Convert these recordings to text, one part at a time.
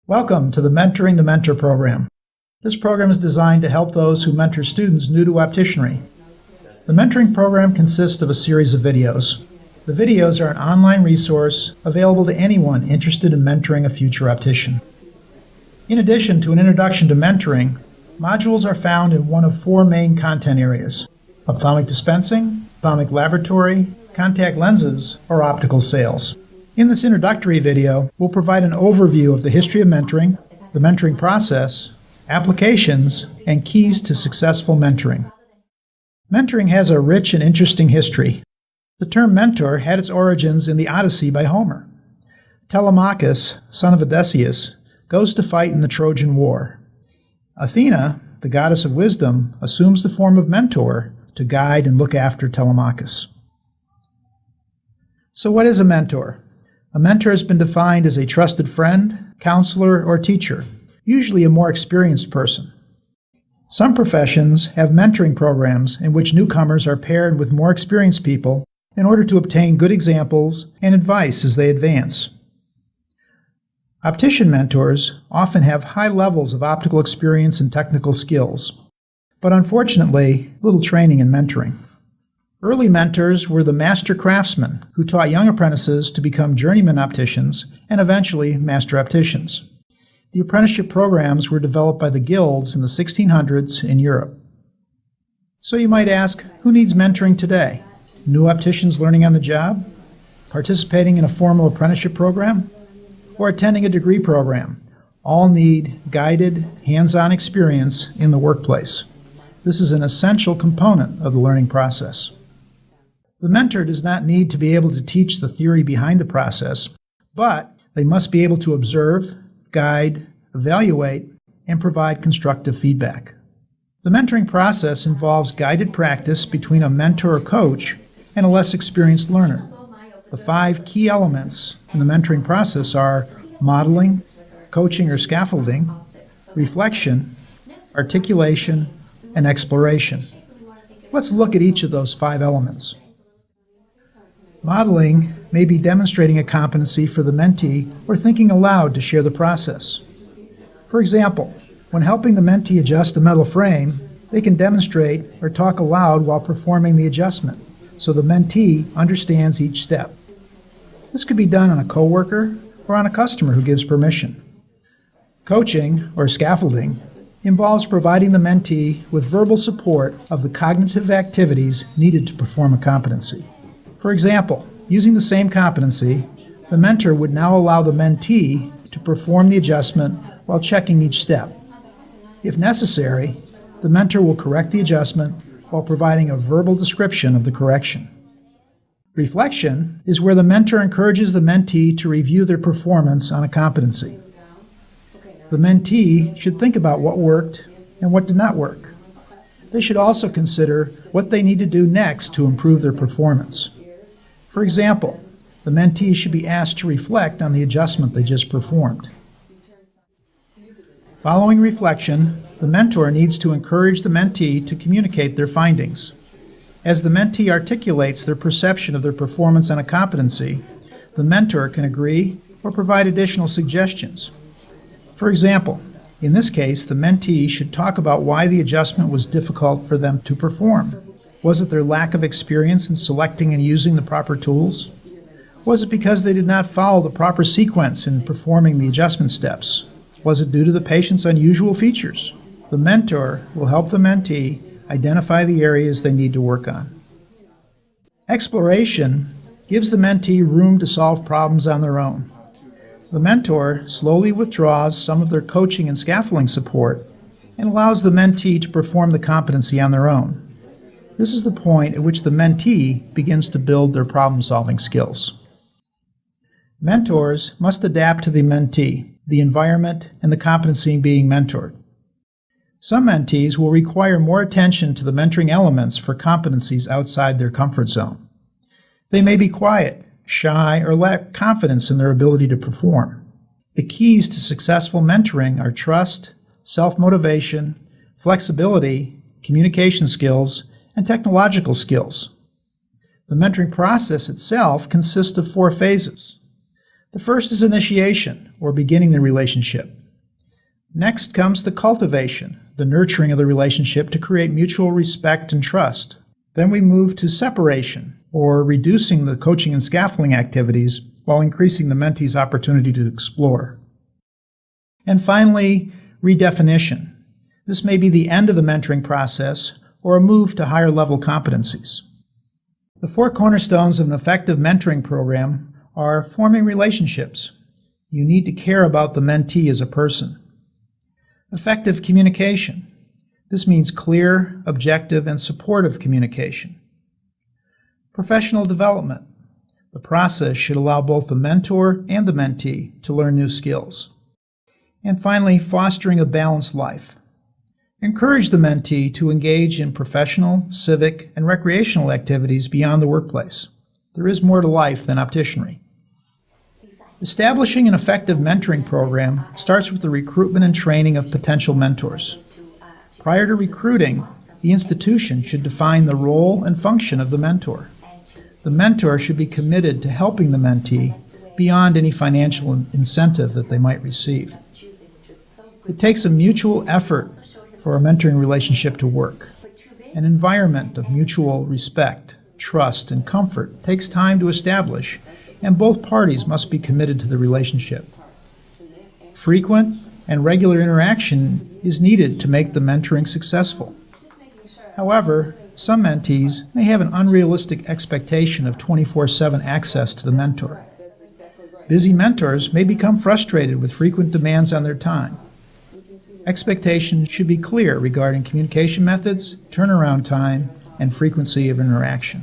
Welcome to the Mentoring the Mentor program. This program is designed to help those who mentor students new to opticianry. The mentoring program consists of a series of videos. The videos are an online resource available to anyone interested in mentoring a future optician. In addition to an introduction to mentoring, modules are found in one of four main content areas: ophthalmic dispensing, ophthalmic laboratory, contact lenses, or optical sales. In this introductory video, we'll provide an overview of the history of mentoring, the mentoring process, applications, and keys to successful mentoring. Mentoring has a rich and interesting history. The term mentor had its origins in the Odyssey by Homer. Telemachus, son of Odysseus, goes to fight in the Trojan War. Athena, the goddess of wisdom, assumes the form of mentor to guide and look after Telemachus. So what is a mentor? A mentor has been defined as a trusted friend, counselor, or teacher, usually a more experienced person. Some professions have mentoring programs in which newcomers are paired with more experienced people in order to obtain good examples and advice as they advance. Optician mentors often have high levels of optical experience and technical skills, but unfortunately, little training in mentoring. Early mentors were the master craftsmen who taught young apprentices to become journeyman opticians and eventually master opticians. The apprenticeship programs were developed by the guilds in the 1600s in Europe. So you might ask, who needs mentoring today? New opticians learning on the job? Participating in a formal apprenticeship program? Or attending a degree program? All need guided, hands-on experience in the workplace. This is an essential component of the learning process. The mentor does not need to be able to teach the theory behind the process, but they must be able to observe, guide, evaluate, and provide constructive feedback. The mentoring process involves guided practice between a mentor or coach and a less experienced learner. The 5 key elements in the mentoring process are modeling, coaching or scaffolding, reflection, articulation, and exploration. Let's look at each of those 5 elements. Modeling may be demonstrating a competency for the mentee or thinking aloud to share the process. For example, when helping the mentee adjust a metal frame, they can demonstrate or talk aloud while performing the adjustment, so the mentee understands each step. This could be done on a coworker or on a customer who gives permission. Coaching, or scaffolding, involves providing the mentee with verbal support of the cognitive activities needed to perform a competency. For example, using the same competency, the mentor would now allow the mentee to perform the adjustment while checking each step. If necessary, the mentor will correct the adjustment while providing a verbal description of the correction. Reflection is where the mentor encourages the mentee to review their performance on a competency. The mentee should think about what worked and what did not work. They should also consider what they need to do next to improve their performance. For example, the mentee should be asked to reflect on the adjustment they just performed. Following reflection, the mentor needs to encourage the mentee to communicate their findings. As the mentee articulates their perception of their performance on a competency, the mentor can agree or provide additional suggestions. For example, in this case, the mentee should talk about why the adjustment was difficult for them to perform. Was it their lack of experience in selecting and using the proper tools? Was it because they did not follow the proper sequence in performing the adjustment steps? Was it due to the patient's unusual features? The mentor will help the mentee identify the areas they need to work on. Exploration gives the mentee room to solve problems on their own. The mentor slowly withdraws some of their coaching and scaffolding support and allows the mentee to perform the competency on their own. This is the point at which the mentee begins to build their problem-solving skills. Mentors must adapt to the mentee, the environment, and the competency being mentored. Some mentees will require more attention to the mentoring elements for competencies outside their comfort zone. They may be quiet, shy, or lack confidence in their ability to perform. The keys to successful mentoring are trust, self-motivation, flexibility, communication skills, and technological skills. The mentoring process itself consists of 4 phases. The first is initiation, or beginning the relationship. Next comes the cultivation, the nurturing of the relationship to create mutual respect and trust. Then we move to separation, or reducing the coaching and scaffolding activities while increasing the mentee's opportunity to explore. And finally, redefinition. This may be the end of the mentoring process or a move to higher level competencies. The 4 cornerstones of an effective mentoring program are forming relationships. You need to care about the mentee as a person. Effective communication. This means clear, objective, and supportive communication. Professional development. The process should allow both the mentor and the mentee to learn new skills. And finally, fostering a balanced life. Encourage the mentee to engage in professional, civic, and recreational activities beyond the workplace. There is more to life than opticianry. Establishing an effective mentoring program starts with the recruitment and training of potential mentors. Prior to recruiting, the institution should define the role and function of the mentor. The mentor should be committed to helping the mentee beyond any financial incentive that they might receive. It takes a mutual effort for a mentoring relationship to work. An environment of mutual respect, trust, and comfort takes time to establish, and both parties must be committed to the relationship. Frequent and regular interaction is needed to make the mentoring successful. However, some mentees may have an unrealistic expectation of 24/7 access to the mentor. Busy mentors may become frustrated with frequent demands on their time. Expectations should be clear regarding communication methods, turnaround time, and frequency of interaction.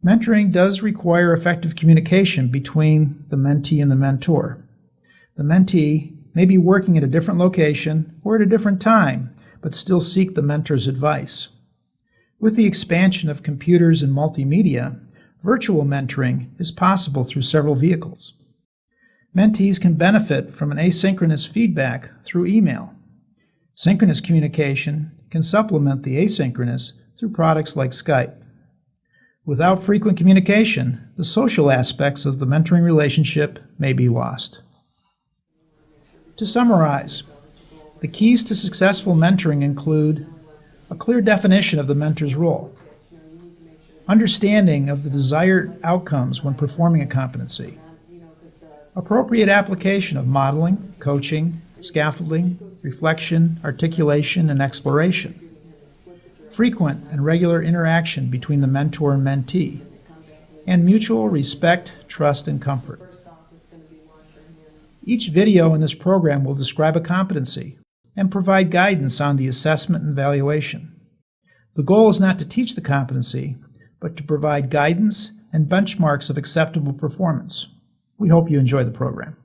Mentoring does require effective communication between the mentee and the mentor. The mentee may be working at a different location or at a different time, but still seek the mentor's advice. With the expansion of computers and multimedia, virtual mentoring is possible through several vehicles. Mentees can benefit from an asynchronous feedback through email. Synchronous communication can supplement the asynchronous through products like Skype. Without frequent communication, the social aspects of the mentoring relationship may be lost. To summarize, the keys to successful mentoring include a clear definition of the mentor's role, understanding of the desired outcomes when performing a competency, appropriate application of modeling, coaching, scaffolding, reflection, articulation, and exploration, frequent and regular interaction between the mentor and mentee, and mutual respect, trust, and comfort. Each video in this program will describe a competency and provide guidance on the assessment and evaluation. The goal is not to teach the competency, but to provide guidance and benchmarks of acceptable performance. We hope you enjoy the program.